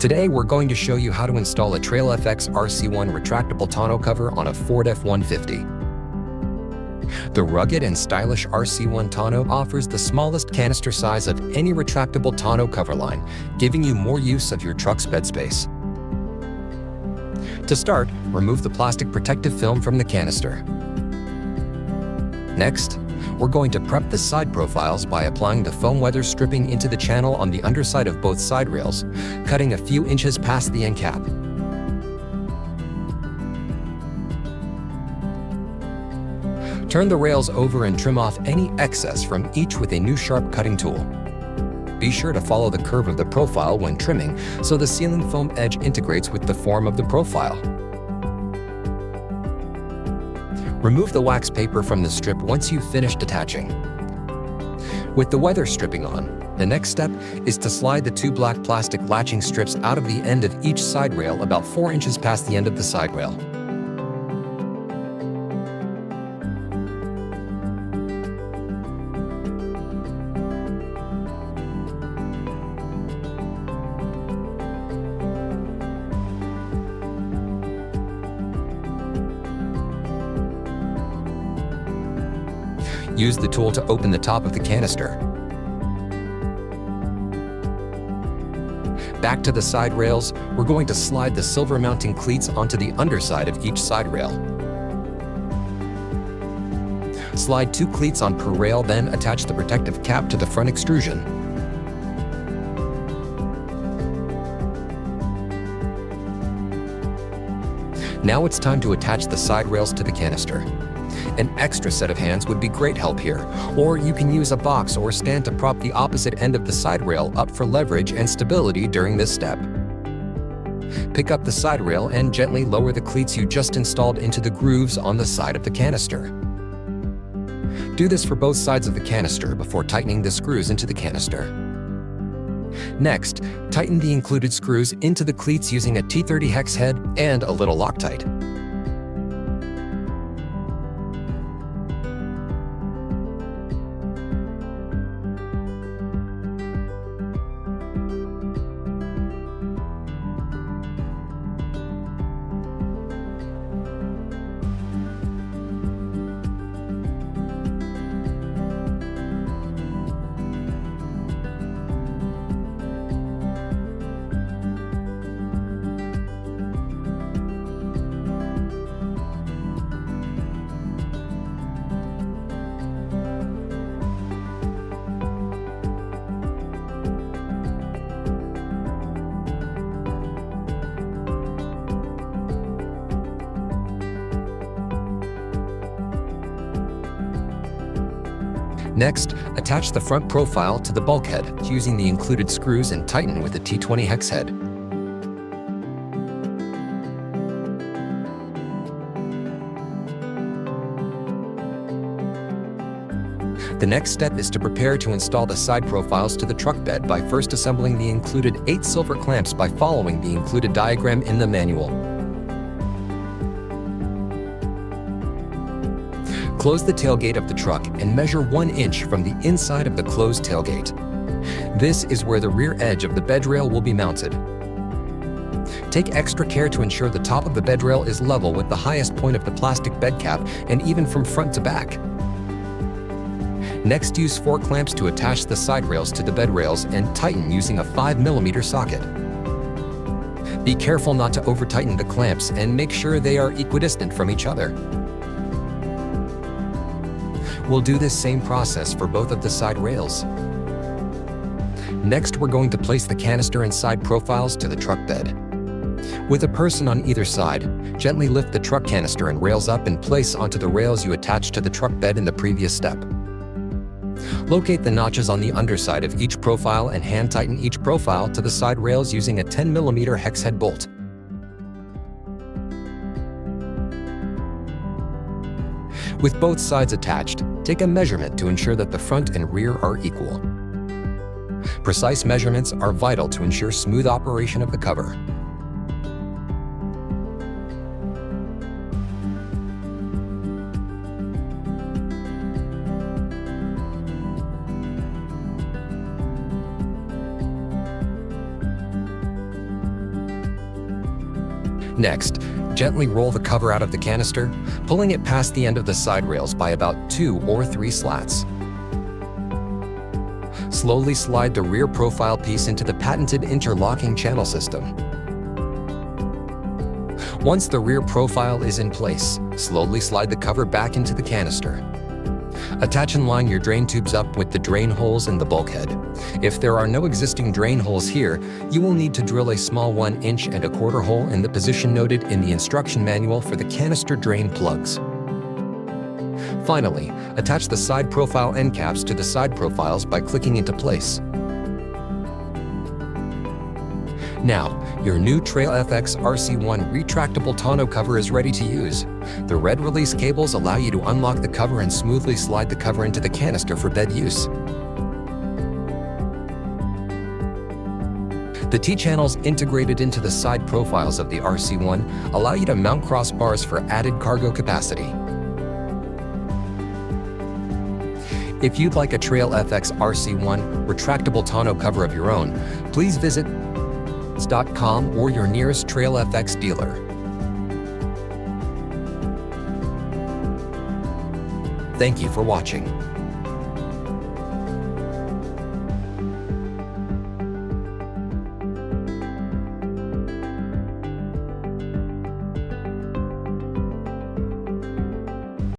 Today, we're going to show you how to install a TrailFX RC1 Retractable Tonneau cover on a Ford F-150. The rugged and stylish RC1 Tonneau offers the smallest canister size of any retractable tonneau cover line, giving you more use of your truck's bed space. To start, remove the plastic protective film from the canister. Next, we're going to prep the side profiles by applying the foam weather stripping into the channel on the underside of both side rails, cutting a few inches past the end cap. Turn the rails over and trim off any excess from each with a new sharp cutting tool. Be sure to follow the curve of the profile when trimming so the sealing foam edge integrates with the form of the profile. Remove the wax paper from the strip once you've finished attaching. With the weather stripping on, the next step is to slide the two black plastic latching strips out of the end of each side rail about 4 inches past the end of the side rail. Use the tool to open the top of the canister. Back to the side rails, we're going to slide the silver mounting cleats onto the underside of each side rail. Slide 2 cleats on per rail, then attach the protective cap to the front extrusion. Now it's time to attach the side rails to the canister. An extra set of hands would be great help here, or you can use a box or stand to prop the opposite end of the side rail up for leverage and stability during this step. Pick up the side rail and gently lower the cleats you just installed into the grooves on the side of the canister. Do this for both sides of the canister before tightening the screws into the canister. Next, tighten the included screws into the cleats using a T30 hex head and a little Loctite. Next, attach the front profile to the bulkhead using the included screws and tighten with a T20 hex head. The next step is to prepare to install the side profiles to the truck bed by first assembling the included 8 silver clamps by following the included diagram in the manual. Close the tailgate of the truck and measure 1 inch from the inside of the closed tailgate. This is where the rear edge of the bed rail will be mounted. Take extra care to ensure the top of the bed rail is level with the highest point of the plastic bed cap and even from front to back. Next, use 4 clamps to attach the side rails to the bed rails and tighten using a 5mm socket. Be careful not to over-tighten the clamps and make sure they are equidistant from each other. We'll do this same process for both of the side rails. Next, we're going to place the canister and side profiles to the truck bed. With a person on either side, gently lift the truck canister and rails up and place onto the rails you attached to the truck bed in the previous step. Locate the notches on the underside of each profile and hand tighten each profile to the side rails using a 10mm hex head bolt. With both sides attached, take a measurement to ensure that the front and rear are equal. Precise measurements are vital to ensure smooth operation of the cover. Next, gently roll the cover out of the canister, pulling it past the end of the side rails by about 2 or 3 slats. Slowly slide the rear profile piece into the patented interlocking channel system. Once the rear profile is in place, slowly slide the cover back into the canister. Attach and line your drain tubes up with the drain holes in the bulkhead. If there are no existing drain holes here, you will need to drill a small 1 1/4 inch hole in the position noted in the instruction manual for the canister drain plugs. Finally, attach the side profile end caps to the side profiles by clicking into place. Now, your new TrailFX RC1 Retractable Tonneau cover is ready to use. The red release cables allow you to unlock the cover and smoothly slide the cover into the canister for bed use. The T-channels integrated into the side profiles of the RC1 allow you to mount crossbars for added cargo capacity. If you'd like a TrailFX RC1 Retractable Tonneau cover of your own, please visit .com or your nearest TrailFX dealer. Thank you for watching.